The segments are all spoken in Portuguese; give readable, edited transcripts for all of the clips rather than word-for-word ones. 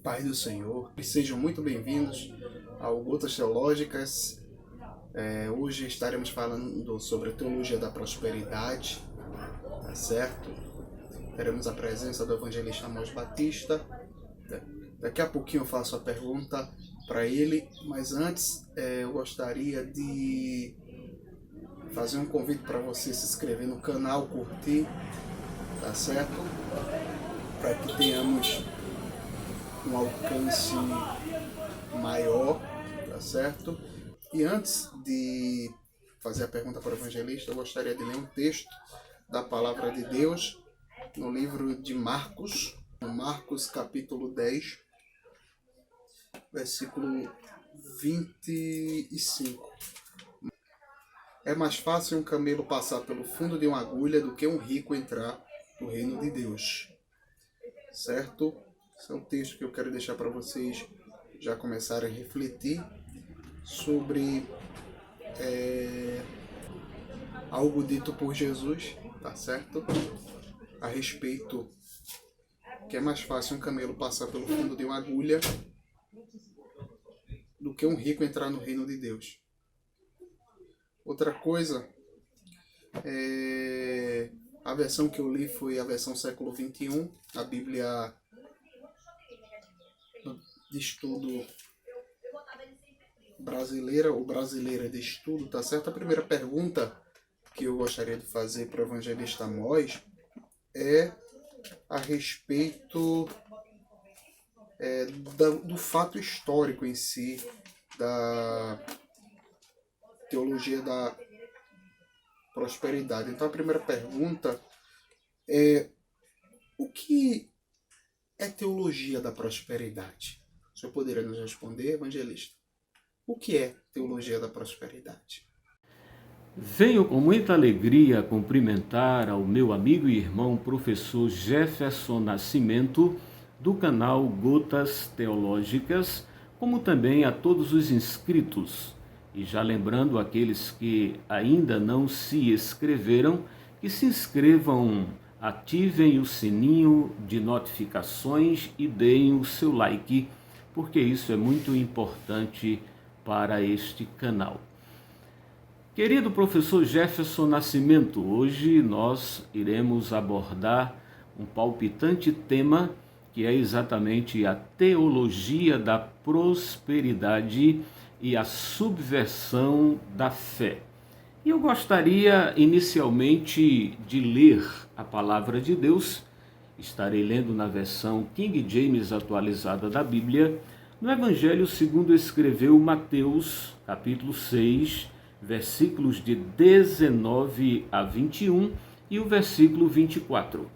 Paz do Senhor, e sejam muito bem-vindos ao Gotas Teológicas. Hoje estaremos falando sobre a teologia da prosperidade, tá certo? Teremos a presença do evangelista Amós Batista. Daqui a pouquinho eu faço a pergunta para ele, mas antes eu gostaria de fazer um convite para você se inscrever no canal, curtir, tá certo? Para que tenhamos um alcance maior, tá certo? E antes de fazer a pergunta para o evangelista, eu gostaria de ler um texto da palavra de Deus no livro de Marcos, no Marcos capítulo 10, versículo 25. É mais fácil um camelo passar pelo fundo de uma agulha do que um rico entrar no reino de Deus. Certo? Esse é um texto que eu quero deixar para vocês já começarem a refletir sobre algo dito por Jesus, tá certo? A respeito que é mais fácil um camelo passar pelo fundo de uma agulha do que um rico entrar no reino de Deus. Outra coisa, a versão que eu li foi a versão século XXI, a Bíblia de estudo brasileira ou brasileira de estudo, tá certo? A primeira pergunta que eu gostaria de fazer para o evangelista Amós é a respeito do fato histórico em si, da teologia da prosperidade. Então a primeira pergunta é: o que é teologia da prosperidade? O senhor poderia nos responder, evangelista? O que é teologia da prosperidade? Venho com muita alegria cumprimentar ao meu amigo e irmão professor Jefferson Nascimento, do canal Gotas Teológicas, como também a todos os inscritos. E já lembrando aqueles que ainda não se inscreveram, que se inscrevam, ativem o sininho de notificações e deem o seu like, porque isso é muito importante para este canal. Querido professor Jefferson Nascimento, hoje nós iremos abordar um palpitante tema que é exatamente a teologia da prosperidade e a subversão da fé. E eu gostaria inicialmente de ler a palavra de Deus. Estarei lendo na versão King James atualizada da Bíblia, no Evangelho segundo escreveu Mateus, capítulo 6, versículos de 19 a 21 e o versículo 24.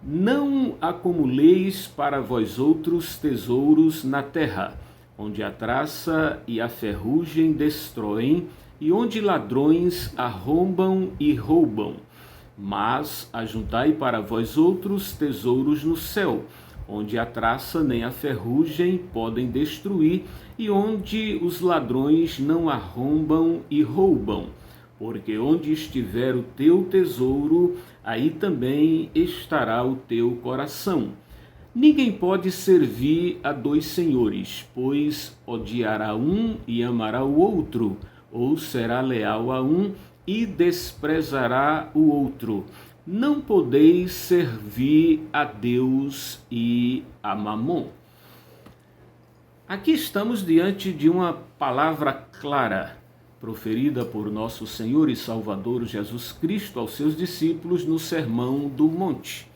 Não acumuleis para vós outros tesouros na terra, onde a traça e a ferrugem destroem, e onde ladrões arrombam e roubam. Mas ajuntai para vós outros tesouros no céu, onde a traça nem a ferrugem podem destruir, e onde os ladrões não arrombam e roubam. Porque onde estiver o teu tesouro, aí também estará o teu coração. Ninguém pode servir a dois senhores, pois odiará um e amará o outro, ou será leal a um e desprezará o outro. Não podeis servir a Deus e a Mamon. Aqui estamos diante de uma palavra clara, proferida por nosso Senhor e Salvador Jesus Cristo aos seus discípulos no Sermão do Monte.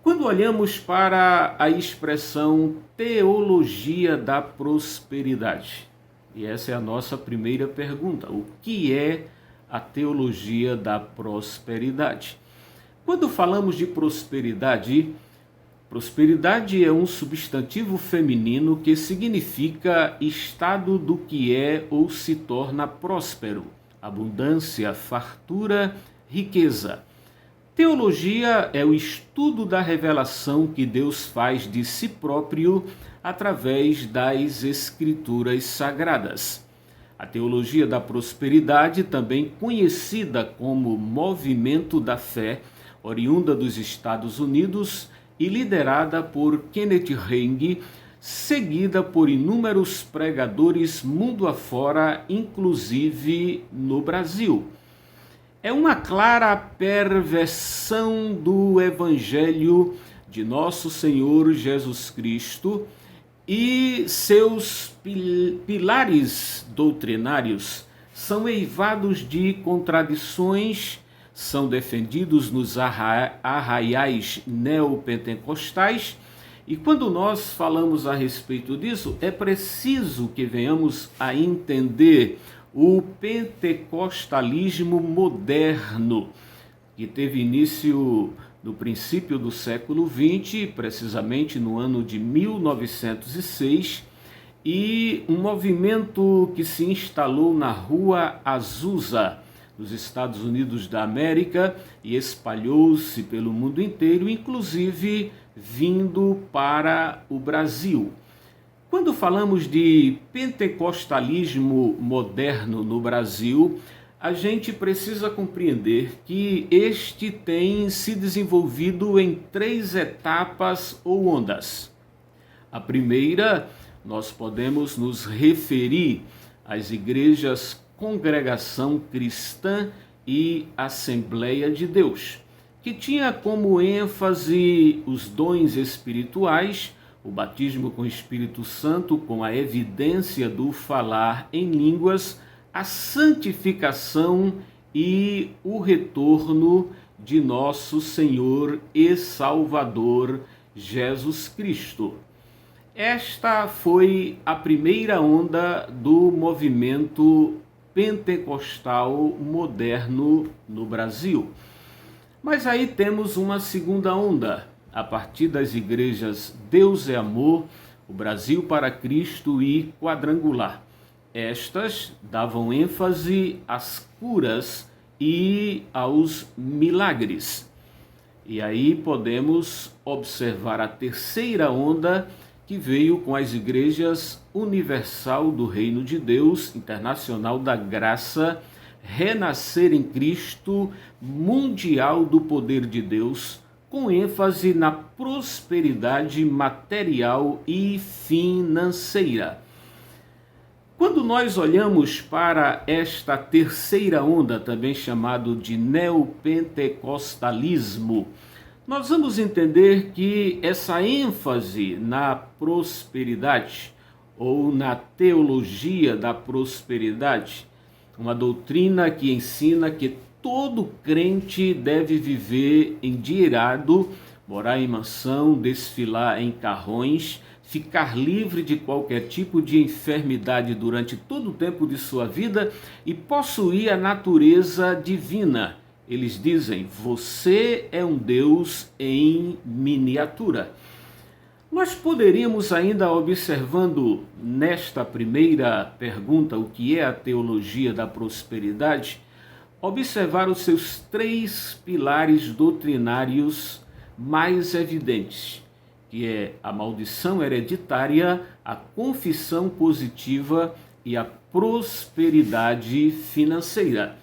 Quando olhamos para a expressão teologia da prosperidade, e essa é a nossa primeira pergunta: o que é a teologia da prosperidade? Quando falamos de prosperidade, prosperidade é um substantivo feminino que significa estado do que é ou se torna próspero, abundância, fartura, riqueza. Teologia é o estudo da revelação que Deus faz de si próprio através das Escrituras Sagradas. A teologia da prosperidade, também conhecida como movimento da fé, oriunda dos Estados Unidos, e liderada por Kenneth Hagin, seguida por inúmeros pregadores mundo afora, inclusive no Brasil. É uma clara perversão do Evangelho de nosso Senhor Jesus Cristo e seus pilares doutrinários são eivados de contradições, são defendidos nos arraiais neopentecostais. E quando nós falamos a respeito disso, é preciso que venhamos a entender o pentecostalismo moderno, que teve início no princípio do século XX, precisamente no ano de 1906, e um movimento que se instalou na Rua Azusa, nos Estados Unidos da América, e espalhou-se pelo mundo inteiro, inclusive vindo para o Brasil. Quando falamos de pentecostalismo moderno no Brasil, a gente precisa compreender que este tem se desenvolvido em 3 etapas ou ondas. A primeira, nós podemos nos referir às igrejas Congregação Cristã e Assembleia de Deus, que tinha como ênfase os dons espirituais, o batismo com o Espírito Santo, com a evidência do falar em línguas, a santificação e o retorno de nosso Senhor e Salvador Jesus Cristo. Esta foi a primeira onda do movimento pentecostal moderno no Brasil. Mas aí temos uma segunda onda, a partir das igrejas Deus é Amor, o Brasil para Cristo e Quadrangular. Estas davam ênfase às curas e aos milagres. E aí podemos observar a terceira onda, que veio com as igrejas Universal do Reino de Deus, Internacional da Graça, Renascer em Cristo, Mundial do Poder de Deus, com ênfase na prosperidade material e financeira. Quando nós olhamos para esta terceira onda, também chamado de neopentecostalismo, nós vamos entender que essa ênfase na prosperidade ou na teologia da prosperidade, uma doutrina que ensina que todo crente deve viver endinheirado, morar em mansão, desfilar em carrões, ficar livre de qualquer tipo de enfermidade durante todo o tempo de sua vida e possuir a natureza divina. Eles dizem, você é um Deus em miniatura. Nós poderíamos ainda, observando nesta primeira pergunta, o que é a teologia da prosperidade, observar os seus 3 pilares doutrinários mais evidentes, que é a maldição hereditária, a confissão positiva e a prosperidade financeira.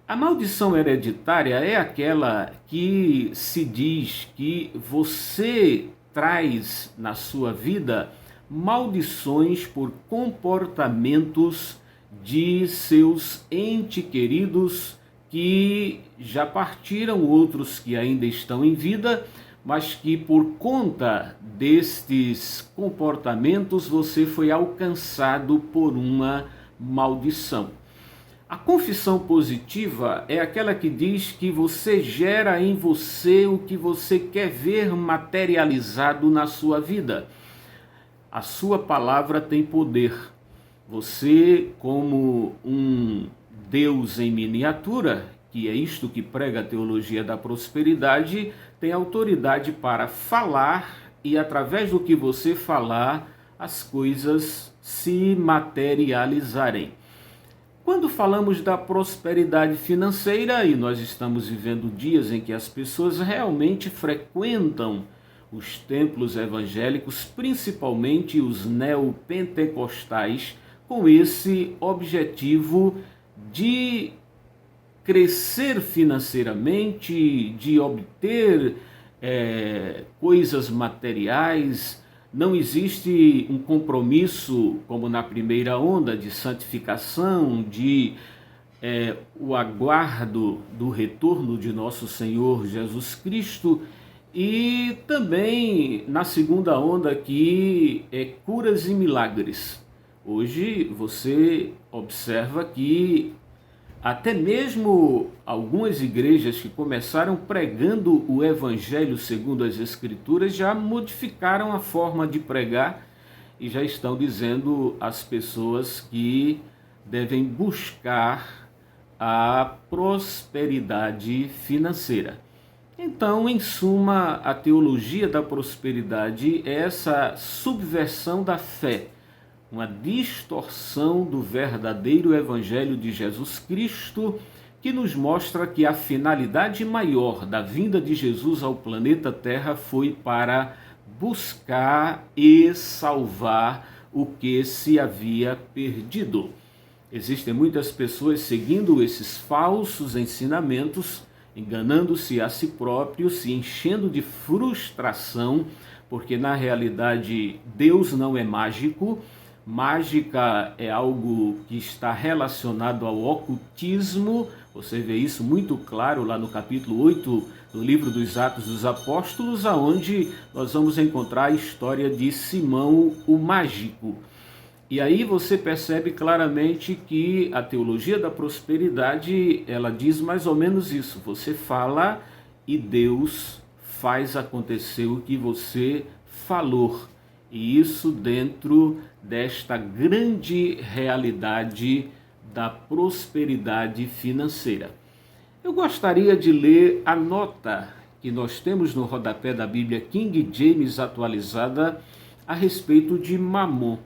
A maldição hereditária é aquela que se diz que você traz na sua vida maldições por comportamentos de seus entes queridos que já partiram, outros que ainda estão em vida, mas que por conta destes comportamentos você foi alcançado por uma maldição. A confissão positiva é aquela que diz que você gera em você o que você quer ver materializado na sua vida. A sua palavra tem poder. Você, como um Deus em miniatura, que é isto que prega a teologia da prosperidade, tem autoridade para falar e, através do que você falar, as coisas se materializarem. Quando falamos da prosperidade financeira, e nós estamos vivendo dias em que as pessoas realmente frequentam os templos evangélicos, principalmente os neopentecostais, com esse objetivo de crescer financeiramente, de obter coisas materiais, não existe um compromisso, como na primeira onda, de santificação, de o aguardo do retorno de nosso Senhor Jesus Cristo, e também na segunda onda, que é curas e milagres. Hoje você observa que até mesmo algumas igrejas que começaram pregando o Evangelho segundo as Escrituras já modificaram a forma de pregar e já estão dizendo às pessoas que devem buscar a prosperidade financeira. Então, em suma, a teologia da prosperidade é essa subversão da fé, uma distorção do verdadeiro Evangelho de Jesus Cristo, que nos mostra que a finalidade maior da vinda de Jesus ao planeta Terra foi para buscar e salvar o que se havia perdido. Existem muitas pessoas seguindo esses falsos ensinamentos, enganando-se a si próprios, se enchendo de frustração, porque na realidade Deus não é mágico. Mágica é algo que está relacionado ao ocultismo. Você vê isso muito claro lá no capítulo 8 do livro dos Atos dos Apóstolos, aonde nós vamos encontrar a história de Simão o Mágico. E aí você percebe claramente que a teologia da prosperidade, ela diz mais ou menos isso. Você fala e Deus faz acontecer o que você falou. E isso dentro desta grande realidade da prosperidade financeira. Eu gostaria de ler a nota que nós temos no rodapé da Bíblia King James atualizada a respeito de Mamon.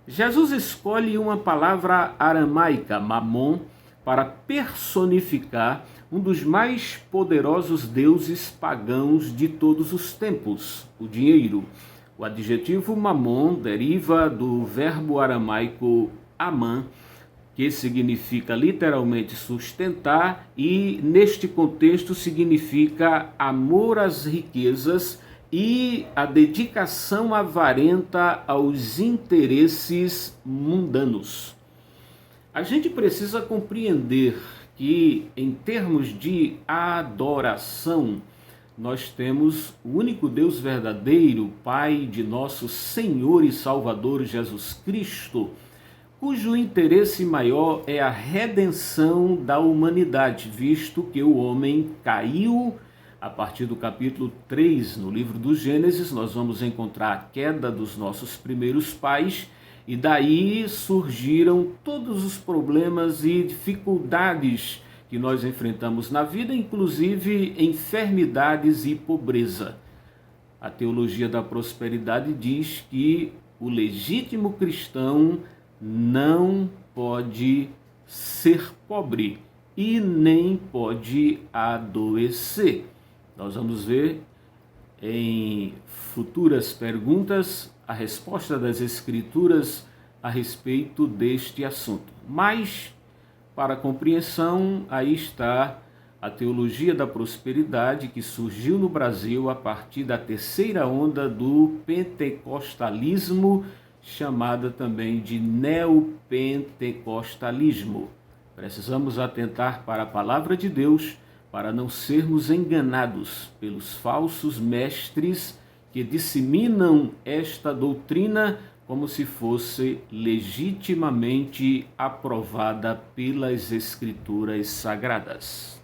Jesus escolhe uma palavra aramaica, Mamon, para personificar um dos mais poderosos deuses pagãos de todos os tempos, o dinheiro. O adjetivo Mamon deriva do verbo aramaico Aman, que significa literalmente sustentar, e neste contexto significa amor às riquezas e a dedicação avarenta aos interesses mundanos. A gente precisa compreender que, em termos de adoração, nós temos o único Deus verdadeiro, Pai de nosso Senhor e Salvador Jesus Cristo, cujo interesse maior é a redenção da humanidade, visto que o homem caiu. A partir do capítulo 3, no livro do Gênesis, nós vamos encontrar a queda dos nossos primeiros pais, e daí surgiram todos os problemas e dificuldades que nós enfrentamos na vida, inclusive enfermidades e pobreza. A teologia da prosperidade diz que o legítimo cristão não pode ser pobre e nem pode adoecer. Nós vamos ver em futuras perguntas a resposta das Escrituras a respeito deste assunto. Mas, para compreensão, aí está a teologia da prosperidade, que surgiu no Brasil a partir da terceira onda do pentecostalismo, chamada também de neopentecostalismo. Precisamos atentar para a palavra de Deus para não sermos enganados pelos falsos mestres que disseminam esta doutrina como se fosse legitimamente aprovada pelas Escrituras Sagradas.